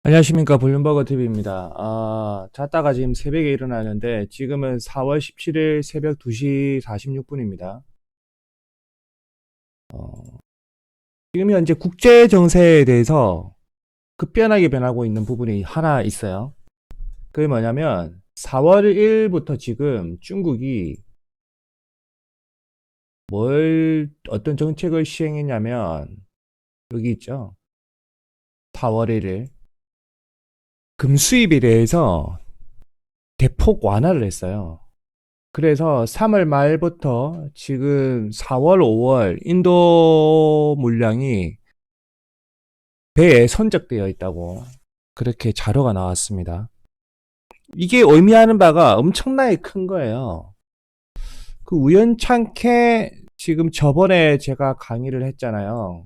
안녕하십니까. 블룸버그 TV입니다. 잤다가 지금 새벽에 일어나는데 지금은 4월 17일 새벽 2시 46분입니다. 지금 현재 국제 정세에 대해서 급변하게 변하고 있는 부분이 하나 있어요. 그게 뭐냐면 4월 1일부터 지금 중국이 어떤 정책을 시행했냐면 여기 있죠. 4월 1일 금 수입에 대해서 대폭 완화를 했어요. 그래서 3월 말부터 지금 4월, 5월 인도 물량이 배에 선적되어 있다고 그렇게 자료가 나왔습니다. 이게 의미하는 바가 엄청나게 큰 거예요. 그 우연찮게 지금 저번에 제가 강의를 했잖아요.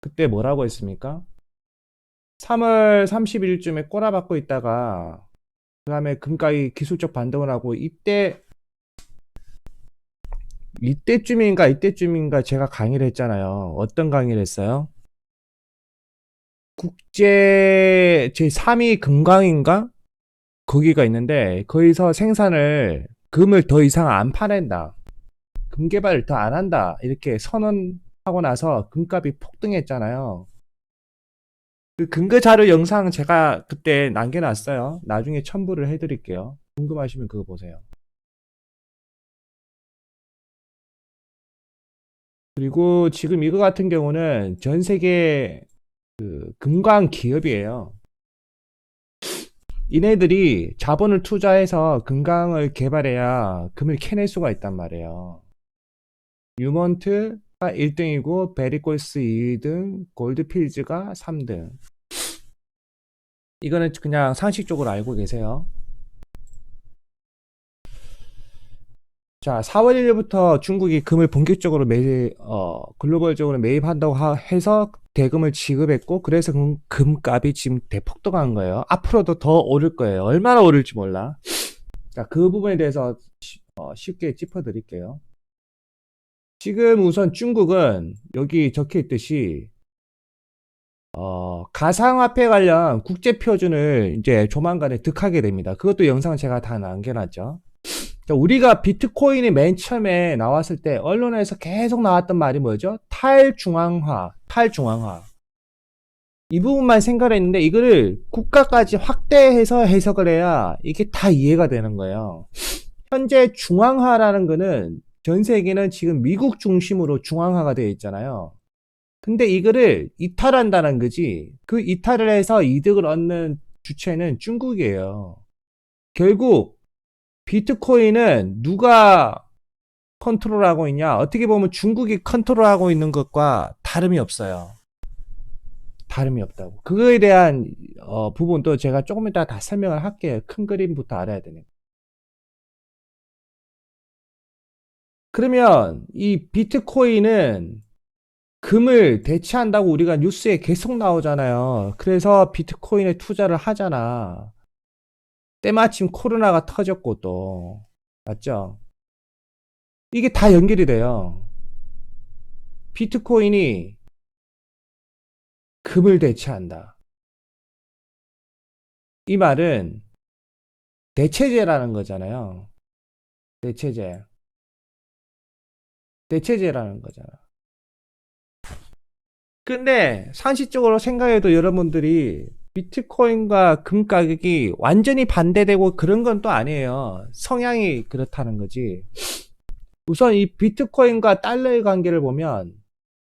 그때 뭐라고 했습니까? 3월 30일쯤에 꼬라박고 있다가 그 다음에 금가이 기술적 반등을 하고 이때쯤인가 제가 강의를 했잖아요. 어떤 강의를 했어요? 제 3위 금강인가? 거기가 있는데 거기서 생산을 금을 더 이상 안 파낸다. 금 개발을 더 안 한다. 이렇게 선언하고 나서 금값이 폭등했잖아요. 그 근거 자료 영상 제가 그때 남겨놨어요. 나중에 첨부를 해드릴게요. 궁금하시면 그거 보세요. 그리고 지금 이거 같은 경우는 전 세계 그 금광 기업이에요. 이네들이 자본을 투자해서 금강을 개발해야 금을 캐낼 수가 있단 말이에요. 유먼트가 1등이고 베리콜스 2등, 골드필즈가 3등. 이거는 그냥 상식적으로 알고 계세요. 자, 4월 1일부터 중국이 금을 본격적으로 글로벌적으로 매입한다고 해서 대금을 지급했고, 그래서 금값이 지금 대폭등한 거예요. 앞으로도 더 오를 거예요. 얼마나 오를지 몰라. 자, 그 부분에 대해서 쉽게 짚어드릴게요. 지금 우선 중국은 여기 적혀 있듯이 가상화폐 관련 국제 표준을 이제 조만간에 득하게 됩니다. 그것도 영상 제가 다 남겨놨죠. 우리가 비트코인이 맨 처음에 나왔을 때 언론에서 계속 나왔던 말이 뭐죠? 탈중앙화, 탈중앙화. 이 부분만 생각을 했는데 이거를 국가까지 확대해서 해석을 해야 이게 다 이해가 되는 거예요. 현재 중앙화라는 거는 전 세계는 지금 미국 중심으로 중앙화가 되어 있잖아요. 근데 이거를 이탈한다는 거지. 그 이탈을 해서 이득을 얻는 주체는 중국이에요. 결국 비트코인은 누가 컨트롤하고 있냐? 어떻게 보면 중국이 컨트롤하고 있는 것과 다름이 없어요. 다름이 없다고. 그거에 대한 부분도 제가 조금 이따 다 설명을 할게요. 큰 그림부터 알아야 되니까. 그러면 이 비트코인은 금을 대체한다고 우리가 뉴스에 계속 나오잖아요. 그래서 비트코인에 투자를 하잖아. 때마침 코로나가 터졌고 또. 맞죠? 이게 다 연결이 돼요. 비트코인이 금을 대체한다. 이 말은 대체제라는 거잖아요. 대체제. 대체제라는 거잖아. 근데 상식적으로 생각해도 여러분들이 비트코인과 금 가격이 완전히 반대되고 그런 건 또 아니에요. 성향이 그렇다는 거지. 우선 이 비트코인과 달러의 관계를 보면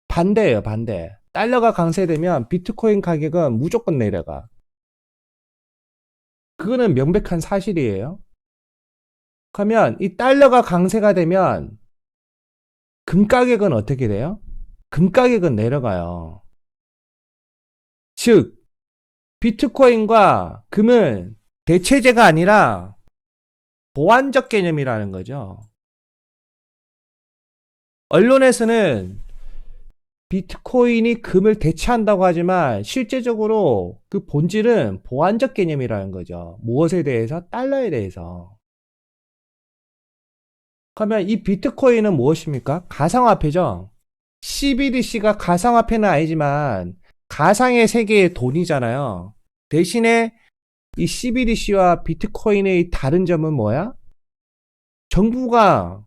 반대예요, 반대. 달러가 강세되면 비트코인 가격은 무조건 내려가. 그거는 명백한 사실이에요. 그러면 이 달러가 강세가 되면 금 가격은 어떻게 돼요? 금 가격은 내려가요. 즉, 비트코인과 금은 대체제가 아니라 보완적 개념이라는 거죠. 언론에서는 비트코인이 금을 대체한다고 하지만 실제적으로 그 본질은 보완적 개념이라는 거죠. 무엇에 대해서? 달러에 대해서. 그러면 이 비트코인은 무엇입니까? 가상화폐죠. CBDC가 가상화폐는 아니지만 가상의 세계의 돈이잖아요. 대신에 이 CBDC와 비트코인의 다른 점은 뭐야? 정부가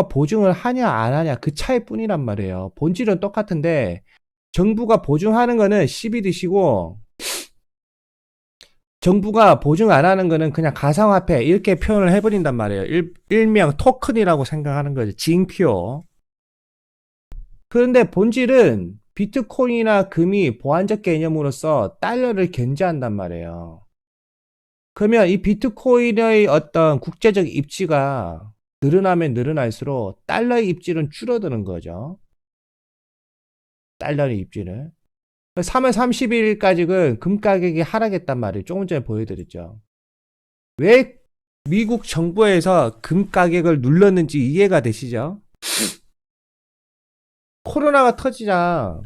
보증을 하냐 안 하냐 그 차이뿐이란 말이에요. 본질은 똑같은데 정부가 보증하는 거는 CBDC고 정부가 보증 안 하는 거는 그냥 가상화폐 이렇게 표현을 해버린단 말이에요. 일명 토큰이라고 생각하는 거죠. 징표. 그런데 본질은 비트코인이나 금이 보안적 개념으로서 달러를 견제한단 말이에요. 그러면 이 비트코인의 어떤 국제적 입지가 늘어나면 늘어날수록 달러의 입지는 줄어드는 거죠. 달러의 입지는. 3월 30일까지는 금 가격이 하락했단 말이에요. 조금 전에 보여드렸죠. 왜 미국 정부에서 금 가격을 눌렀는지 이해가 되시죠? 코로나가 터지자,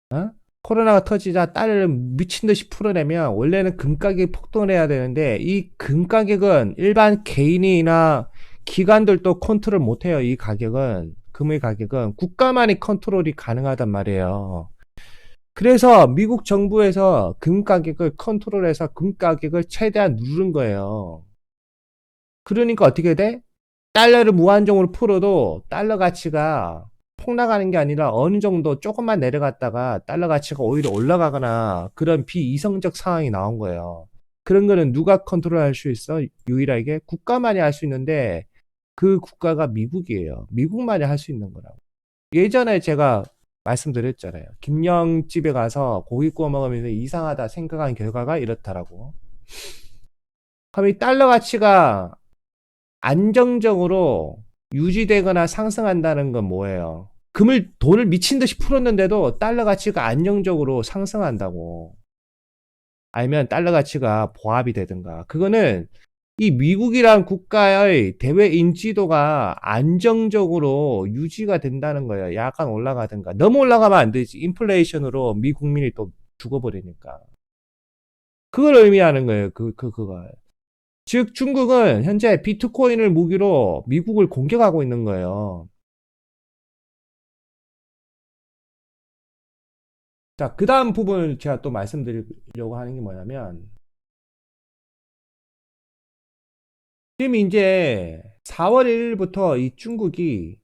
어? 코로나가 터지자 달러를 미친 듯이 풀어내면 원래는 금 가격이 폭등을 해야 되는데 이 금 가격은 일반 개인이나 기관들도 컨트롤 못해요. 이 가격은 금의 가격은 국가만이 컨트롤이 가능하단 말이에요. 그래서 미국 정부에서 금 가격을 컨트롤해서 금 가격을 최대한 누른 거예요. 그러니까 어떻게 돼? 달러를 무한정으로 풀어도 달러 가치가 폭락하는 게 아니라 어느 정도 조금만 내려갔다가 달러 가치가 오히려 올라가거나 그런 비이성적 상황이 나온 거예요. 그런 거는 누가 컨트롤할 수 있어? 유일하게 국가만이 할 수 있는데 그 국가가 미국이에요. 미국만이 할 수 있는 거라고. 예전에 제가 말씀드렸잖아요. 김영 집에 가서 고기 구워 먹으면서 이상하다 생각한 결과가 이렇다라고. 그럼 이 달러 가치가 안정적으로 유지되거나 상승한다는 건 뭐예요? 돈을 미친 듯이 풀었는데도 달러 가치가 안정적으로 상승한다고. 아니면 달러 가치가 보합이 되든가. 그거는 이 미국이란 국가의 대외 인지도가 안정적으로 유지가 된다는 거예요. 약간 올라가든가. 너무 올라가면 안 되지. 인플레이션으로 미 국민이 또 죽어버리니까. 그걸 의미하는 거예요. 그거. 즉, 중국은 현재 비트코인을 무기로 미국을 공격하고 있는 거예요. 자, 그 다음 부분을 제가 또 말씀드리려고 하는 게 뭐냐면, 지금 이제 4월 1일부터 이 중국이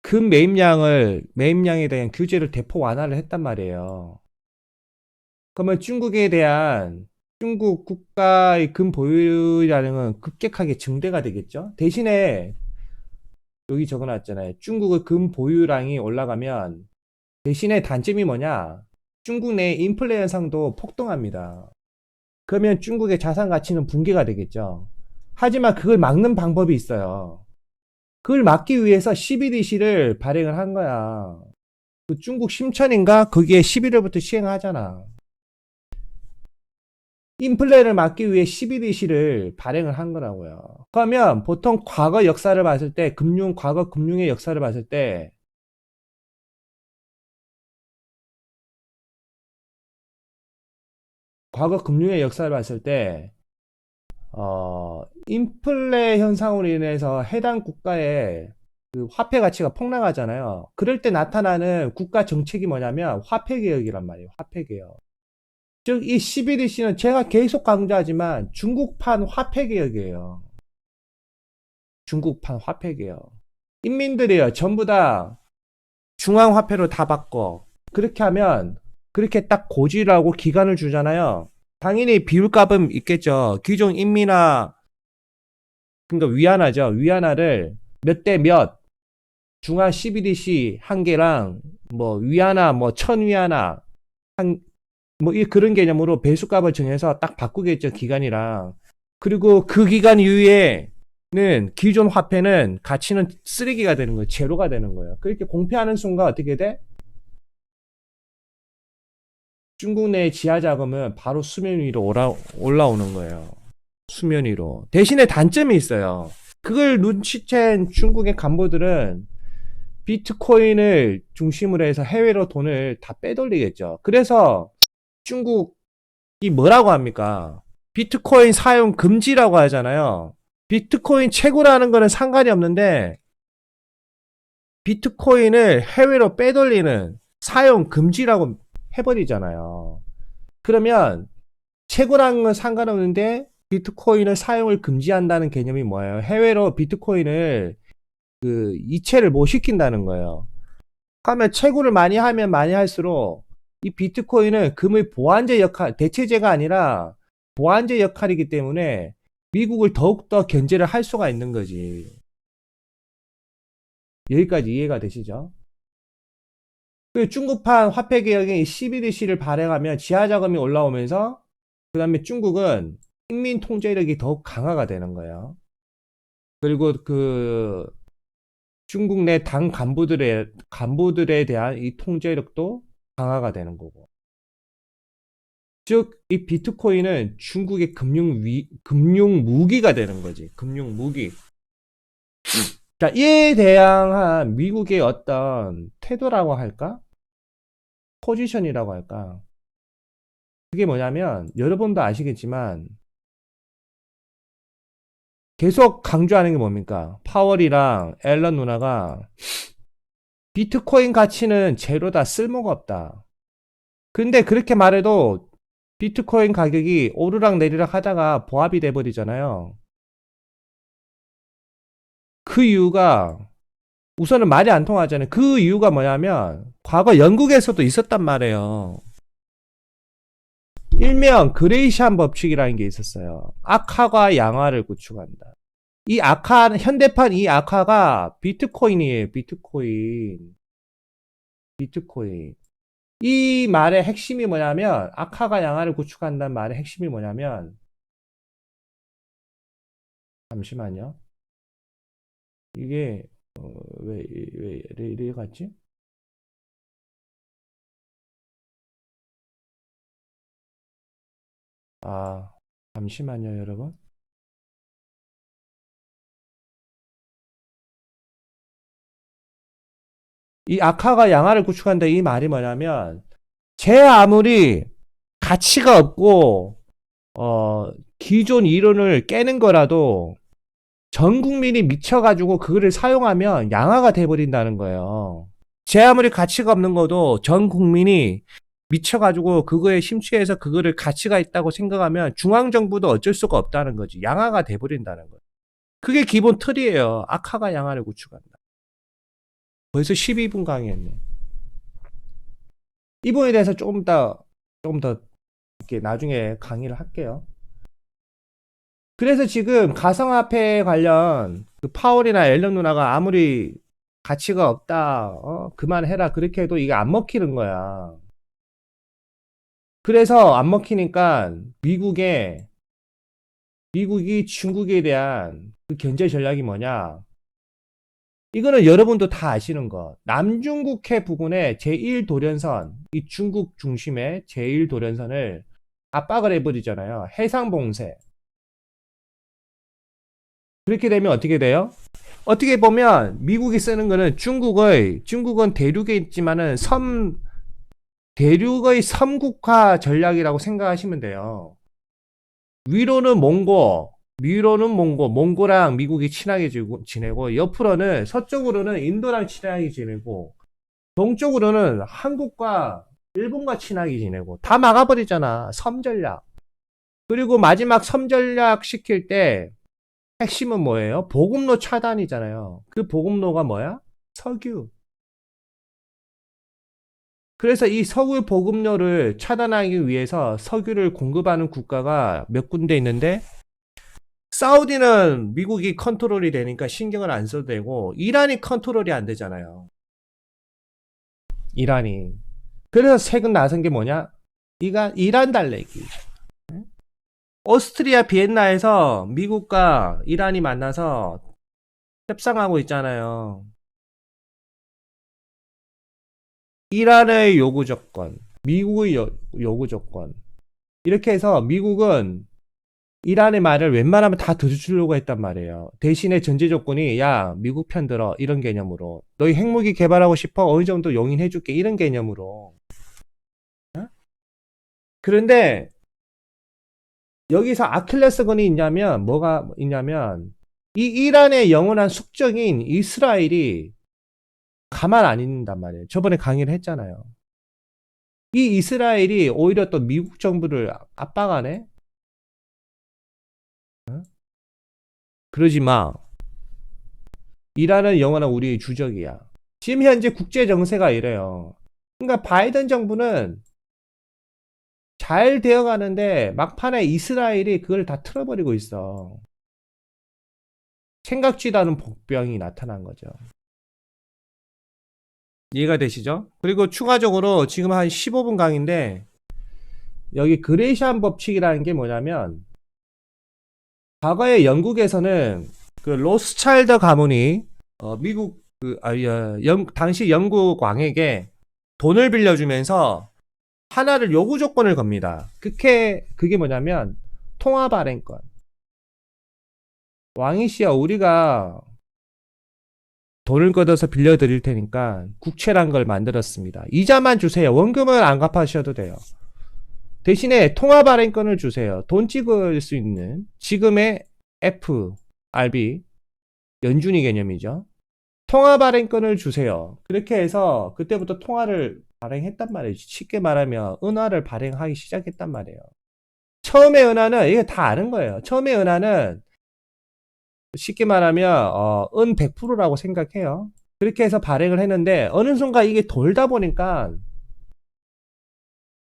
금 매입량에 대한 규제를 대폭 완화를 했단 말이에요. 그러면 중국 국가의 금 보유량은 급격하게 증대가 되겠죠? 대신에 여기 적어놨잖아요. 중국의 금 보유량이 올라가면 대신에 단점이 뭐냐? 중국 내 인플레 현상도 폭등합니다. 그러면 중국의 자산 가치는 붕괴가 되겠죠. 하지만 그걸 막는 방법이 있어요. 그걸 막기 위해서 CBDC를 발행을 한 거야. 그 중국 심천인가? 거기에 11월부터 시행하잖아. 인플레를 막기 위해 CBDC를 발행을 한 거라고요. 그러면 보통 과거 역사를 봤을 때, 과거 금융의 역사를 봤을 때, 인플레 현상으로 인해서 해당 국가의 그 화폐 가치가 폭락하잖아요. 그럴 때 나타나는 국가 정책이 뭐냐면 화폐개혁이란 말이에요. 화폐개혁. 즉, 이 CBDC는 제가 계속 강조하지만 중국판 화폐개혁이에요. 중국판 화폐개혁. 인민들이요. 전부 다 중앙화폐로 다 바꿔. 그렇게 하면, 그렇게 딱 고지라고 기간을 주잖아요. 당연히 비율값은 있겠죠. 기존 인민화, 그러니까 위안화죠. 위안화를 몇 대 몇, 중앙 CBDC 한 개랑, 뭐, 위안화, 뭐, 천 위안화, 그런 개념으로 배수값을 정해서 딱 바꾸겠죠. 기간이랑. 그리고 그 기간 이후에는 기존 화폐는 가치는 쓰레기가 되는 거예요. 제로가 되는 거예요. 그렇게 공표하는 순간 어떻게 돼? 중국 내 지하 자금은 바로 수면 위로 올라오는 거예요. 수면 위로. 대신에 단점이 있어요. 그걸 눈치챈 중국의 간부들은 비트코인을 중심으로 해서 해외로 돈을 다 빼돌리겠죠. 그래서 중국이 뭐라고 합니까? 비트코인 사용 금지라고 하잖아요. 비트코인 채굴하는 거는 상관이 없는데 비트코인을 해외로 빼돌리는 사용 금지라고 해버리잖아요. 그러면 채굴하는 건 상관없는데 비트코인을 사용을 금지한다는 개념이 뭐예요? 해외로 비트코인을 그 이체를 못 시킨다는 거예요. 그러면 채굴을 많이 하면 많이 할수록 이 비트코인은 금의 보완제 역할, 대체제가 아니라 보완제 역할이기 때문에 미국을 더욱더 견제를 할 수가 있는 거지. 여기까지 이해가 되시죠? 그 중국판 화폐 개혁의 CBDC를 발행하면 지하 자금이 올라오면서 그 다음에 중국은 식민 통제력이 더욱 강화가 되는 거예요. 그리고 그 중국 내 당 간부들에 대한 이 통제력도 강화가 되는 거고. 즉, 이 비트코인은 중국의 금융 무기가 되는 거지. 금융 무기. 자, 이에 대항한 미국의 어떤 태도라고 할까? 포지션이라고 할까? 그게 뭐냐면, 여러분도 아시겠지만, 계속 강조하는 게 뭡니까? 파월이랑 앨런 누나가 비트코인 가치는 제로다, 쓸모가 없다. 근데 그렇게 말해도 비트코인 가격이 오르락 내리락 하다가 보합이 돼버리잖아요. 그 이유가 우선은 말이 안 통하잖아요. 그 이유가 뭐냐면 과거 영국에서도 있었단 말이에요. 일명 그레이시안 법칙이라는 게 있었어요. 악화가 양화를 구축한다. 이 악화, 현대판 이 악화가 비트코인이에요. 비트코인. 이 말의 핵심이 뭐냐면 악화가 양화를 구축한다는 말의 핵심이 뭐냐면 잠시만요. 이게 왜 이래 갔지? 아, 잠시만요, 여러분. 이 악화가 양화를 구축한다 이 말이 뭐냐면 제 아무리 가치가 없고 기존 이론을 깨는 거라도 전 국민이 미쳐가지고 그거를 사용하면 양화가 돼버린다는 거예요. 제 아무리 가치가 없는 것도 전 국민이 미쳐가지고 그거에 심취해서 그거를 가치가 있다고 생각하면 중앙정부도 어쩔 수가 없다는 거지. 양화가 돼버린다는 거예요. 그게 기본 틀이에요. 악화가 양화를 구축한다. 벌써 12분 강의했네. 이 부분에 대해서 조금 더 이렇게 나중에 강의를 할게요. 그래서 지금 가상화폐 관련 그 파월이나 앨런 누나가 아무리 가치가 없다, 그만해라 그렇게 해도 이게 안 먹히는 거야. 그래서 안 먹히니까 미국이 중국에 대한 그 견제 전략이 뭐냐? 이거는 여러분도 다 아시는 거. 남중국해 부근의 제1도련선, 이 중국 중심의 제1도련선을 압박을 해버리잖아요. 해상봉쇄. 그렇게 되면 어떻게 돼요? 어떻게 보면 미국이 쓰는 거는 중국은 대륙에 있지만은 대륙의 섬국화 전략이라고 생각하시면 돼요. 위로는 몽고랑 미국이 친하게 지내고, 옆으로는, 서쪽으로는 인도랑 친하게 지내고, 동쪽으로는 한국과 일본과 친하게 지내고, 다 막아버리잖아. 섬 전략. 그리고 마지막 섬 전략 시킬 때, 핵심은 뭐예요? 보급로 차단이잖아요. 그 보급로가 뭐야? 석유. 그래서 이 석유 보급로를 차단하기 위해서 석유를 공급하는 국가가 몇 군데 있는데, 사우디는 미국이 컨트롤이 되니까 신경을 안 써도 되고, 이란이 컨트롤이 안 되잖아요. 이란이. 그래서 최근 나선 게 뭐냐? 이란 달래기. 오스트리아 비엔나에서 미국과 이란이 만나서 협상하고 있잖아요. 이란의 요구 조건, 미국의 요구 조건. 이렇게 해서 미국은 이란의 말을 웬만하면 다 들어주려고 했단 말이에요. 대신에 전제 조건이 야 미국 편 들어 이런 개념으로 너희 핵무기 개발하고 싶어 어느 정도 용인해줄게 이런 개념으로. 어? 그런데 여기서 아킬레스건이 있냐면 뭐가 있냐면 이 이란의 영원한 숙적인 이스라엘이 가만 안 있는단 말이에요. 저번에 강의를 했잖아요. 이 이스라엘이 오히려 또 미국 정부를 압박하네? 어? 그러지 마. 이란은 영원한 우리의 주적이야. 지금 현재 국제 정세가 이래요. 그러니까 바이든 정부는 잘 되어 가는데 막판에 이스라엘이 그걸 다 틀어버리고 있어. 생각지도 않은 복병이 나타난 거죠. 이해가 되시죠? 그리고 추가적으로 지금 한 15분 강의인데 여기 그레이시안 법칙이라는 게 뭐냐면 과거에 영국에서는 그 로스차일드 가문이 미국 당시 영국 왕에게 돈을 빌려주면서 하나를 요구 조건을 겁니다. 그게 뭐냐면 통화 발행권. 왕이시여 우리가 돈을 걷어서 빌려드릴 테니까 국채란 걸 만들었습니다. 이자만 주세요. 원금은 안 갚으셔도 돼요. 대신에 통화 발행권을 주세요. 돈 찍을 수 있는 지금의 FRB 연준이 개념이죠. 통화 발행권을 주세요. 그렇게 해서 그때부터 통화를 발행했단 말이에요. 쉽게 말하면 은화를 발행하기 시작했단 말이에요. 처음에 은화는 이게 다 아는 거예요. 처음에 은화는 쉽게 말하면 은 100%라고 생각해요. 그렇게 해서 발행을 했는데 어느 순간 이게 돌다 보니까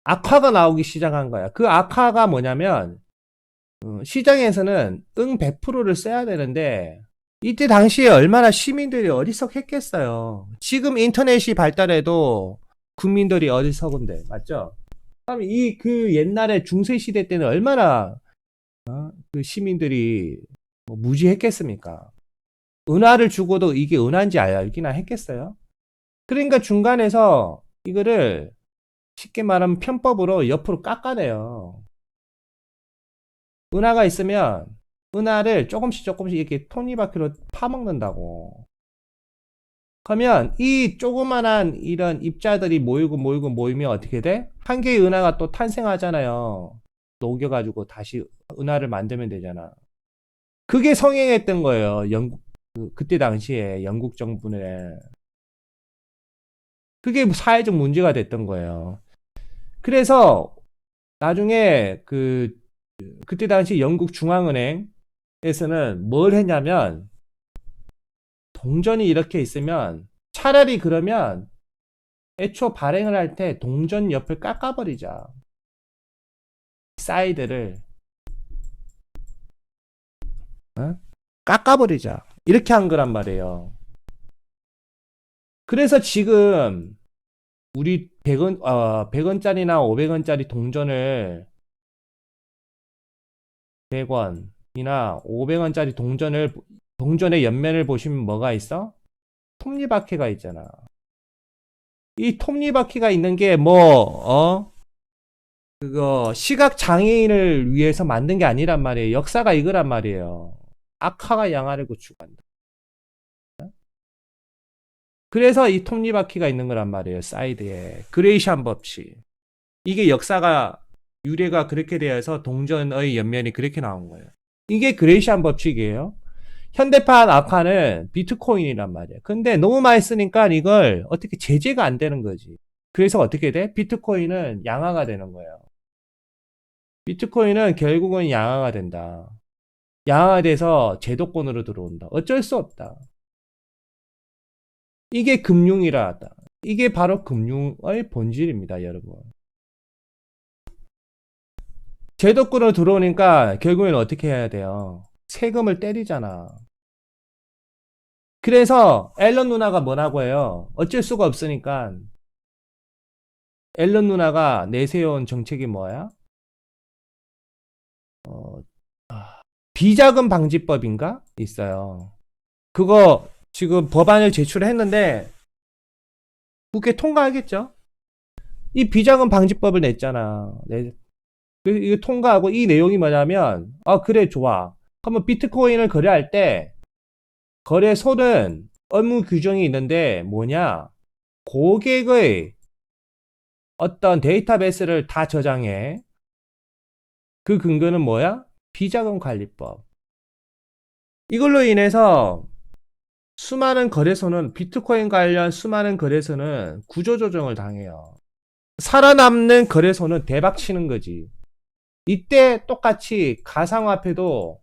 악화가 나오기 시작한 거야. 그 악화가 뭐냐면 시장에서는 응 100%를 써야 되는데 이때 당시에 얼마나 시민들이 어리석했겠어요. 지금 인터넷이 발달해도 국민들이 어리석은데 맞죠? 그럼 그 옛날에 중세 시대 때는 얼마나 그 시민들이 뭐 무지했겠습니까? 은화를 주고도 이게 은화인지 알기나 했겠어요? 그러니까 중간에서 이거를 쉽게 말하면 편법으로 옆으로 깎아내요. 은화가 있으면 은화를 조금씩 이렇게 톱니바퀴로 파먹는다고. 그러면 이 조그만한 이런 입자들이 모이면 어떻게 돼? 한 개의 은하가 또 탄생하잖아요. 녹여가지고 다시 은하를 만들면 되잖아. 그게 성행했던 거예요. 그때 당시에 영국 정부는. 그게 사회적 문제가 됐던 거예요. 그래서 나중에 그때 당시 영국 중앙은행에서는 뭘 했냐면 동전이 이렇게 있으면 차라리 그러면 애초 발행을 할 때 동전 옆을 깎아버리자. 사이드를 깎아버리자. 이렇게 한 거란 말이에요. 그래서 지금 우리 100원짜리나 500원짜리 동전을 100원이나 500원짜리 동전의 옆면을 보시면 뭐가 있어? 톱니바퀴가 있잖아. 이 톱니바퀴가 있는 게 그거 시각 장애인을 위해서 만든 게 아니란 말이에요. 역사가 이거란 말이에요. 악화가 양아를 구축한다. 그래서 이 톱니바퀴가 있는 거란 말이에요. 사이드에. 그레이시안 법칙. 이게 역사가 유래가 그렇게 되어서 동전의 옆면이 그렇게 나온 거예요. 이게 그레이시안 법칙이에요. 현대판 악화는 비트코인이란 말이에요. 근데 너무 많이 쓰니까 이걸 어떻게 제재가 안 되는 거지. 그래서 어떻게 돼? 비트코인은 양화가 되는 거예요. 비트코인은 결국은 양화가 된다. 양화가 돼서 제도권으로 들어온다. 어쩔 수 없다. 이게 금융이라. 이게 바로 금융의 본질입니다, 여러분. 제도권으로 들어오니까 결국엔 어떻게 해야 돼요? 세금을 때리잖아. 그래서 앨런 누나가 뭐라고 해요? 어쩔 수가 없으니까 앨런 누나가 내세운 정책이 뭐야? 비자금 방지법인가? 있어요. 그거 지금 법안을 제출했는데 국회 통과하겠죠? 이 비자금 방지법을 냈잖아. 이거 통과하고 이 내용이 뭐냐면 그래 좋아. 그러면 비트코인을 거래할 때 거래소는 업무 규정이 있는데 뭐냐? 고객의 어떤 데이터베이스를 다 저장해. 그 근거는 뭐야? 비자금 관리법. 이걸로 인해서 수많은 거래소는 비트코인 관련 수많은 거래소는 구조조정을 당해요. 살아남는 거래소는 대박 치는 거지. 이때 똑같이 가상화폐도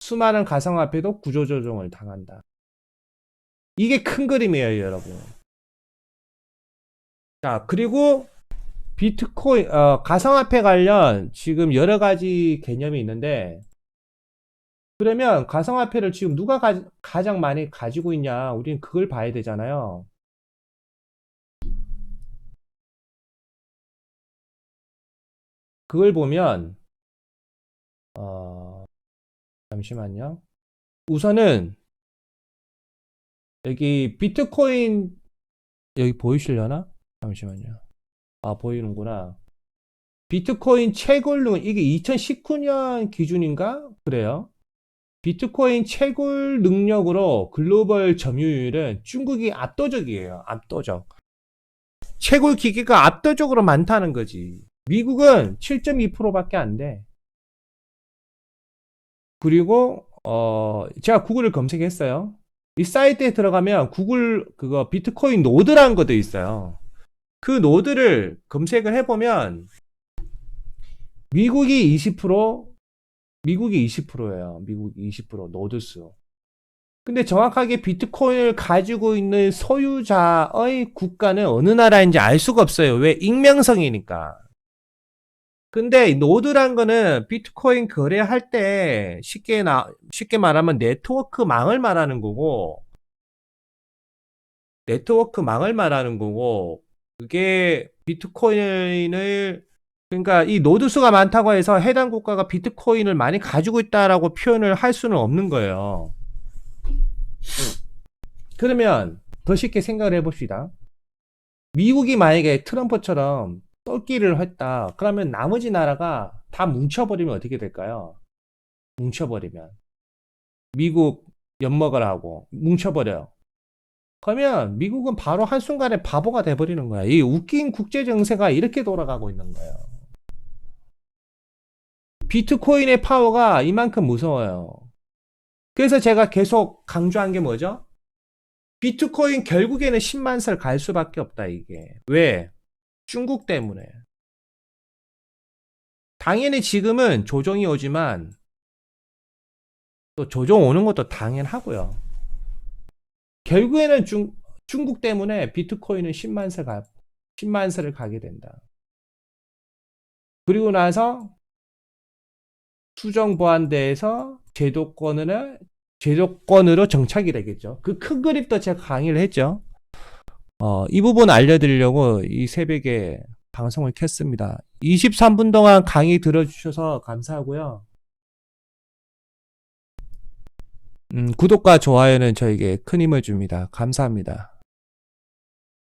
수많은 가상화폐도 구조조정을 당한다. 이게 큰 그림이에요, 여러분. 자, 그리고 비트코인, 가상화폐 관련 지금 여러 가지 개념이 있는데, 그러면 가상화폐를 지금 누가 가장 많이 가지고 있냐? 우리는 그걸 봐야 되잖아요. 그걸 보면, 잠시만요. 우선은, 여기 비트코인, 여기 보이시려나? 잠시만요. 아, 보이는구나. 비트코인 채굴, 이게 2019년 기준인가? 그래요. 비트코인 채굴 능력으로 글로벌 점유율은 중국이 압도적이에요. 압도적. 채굴 기계가 압도적으로 많다는 거지. 미국은 7.2%밖에 안 돼. 그리고 제가 구글을 검색했어요. 이 사이트에 들어가면 구글 그거 비트코인 노드라는 것도 있어요. 그 노드를 검색을 해보면 미국이 20%, 미국이 20%예요. 미국이 20% 노드수. 근데 정확하게 비트코인을 가지고 있는 소유자의 국가는 어느 나라인지 알 수가 없어요. 왜? 익명성이니까. 근데 노드란 거는 비트코인 거래할 때 쉽게 말하면 네트워크망을 말하는 거고, 네트워크망을 말하는 거고, 그게 비트코인을 그러니까 이 노드 수가 많다고 해서 해당 국가가 비트코인을 많이 가지고 있다라고 표현을 할 수는 없는 거예요. 그러면 더 쉽게 생각을 해봅시다. 미국이 만약에 트럼프처럼 똘끼를 했다. 그러면 나머지 나라가 다 뭉쳐버리면 어떻게 될까요? 뭉쳐버리면. 미국 엿먹으라 하고 뭉쳐버려요. 그러면 미국은 바로 한순간에 바보가 돼버리는 거야. 이 웃긴 국제 정세가 이렇게 돌아가고 있는 거예요. 비트코인의 파워가 이만큼 무서워요. 그래서 제가 계속 강조한 게 뭐죠? 비트코인 결국에는 10만 설 갈 수밖에 없다, 이게. 왜? 중국 때문에. 당연히 지금은 조정이 오지만 또 조정 오는 것도 당연하고요. 결국에는 중국 때문에 비트코인은 10만 설을 가게 된다. 그리고 나서 수정 보완대에서 제도권으로 정착이 되겠죠. 그 큰 그림도 제가 강의를 했죠. 이 부분 알려드리려고 이 새벽에 방송을 켰습니다. 23분 동안 강의 들어주셔서 감사하고요. 구독과 좋아요는 저에게 큰 힘을 줍니다. 감사합니다.